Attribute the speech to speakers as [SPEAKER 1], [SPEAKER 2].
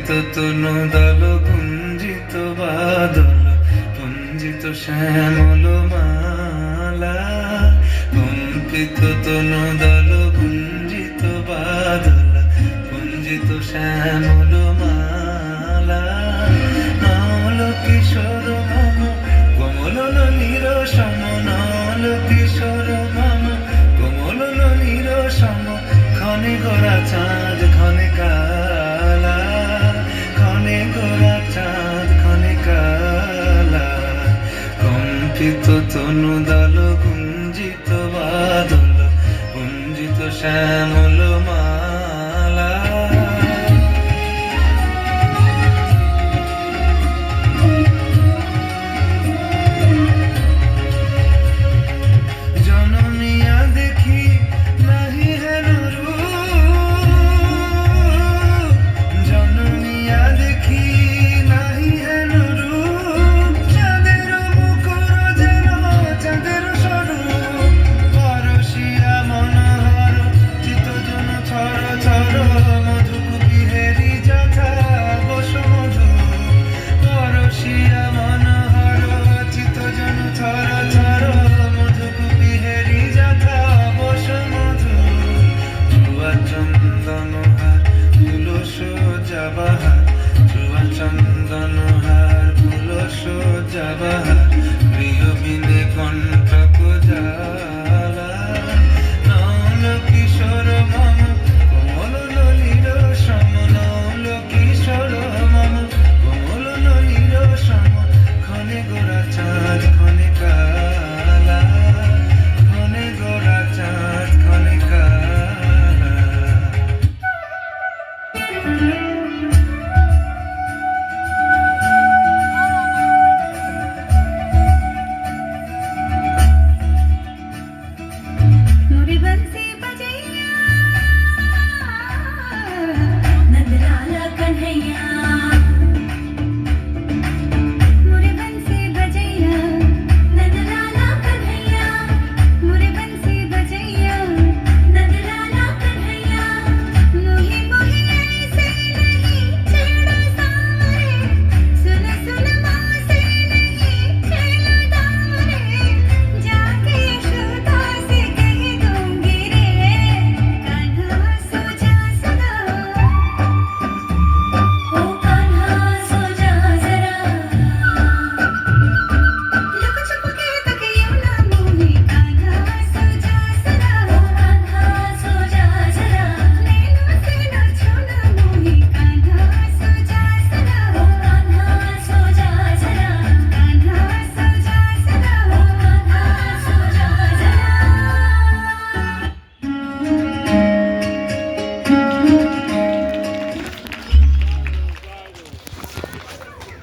[SPEAKER 1] কম্পিত তনু দল গুঞ্জিত বাদল পুঞ্জিত শ্যামল মালা, কম্পিত তনু দল গুঞ্জিত বাদল পুঞ্জিত শ্যামল মালা, নল কিশোর মম কমল নীর সম, নল কিশোর মম কমল নীর সম, ক্ষণে গোরা চাঁদ ক্ষণে কালা, ক্ষণে গোরা চাঁদ ক্ষণে কালা, কম্পিত তনু দল গুঞ্জিত বাদল পুঞ্জিত শ্যামল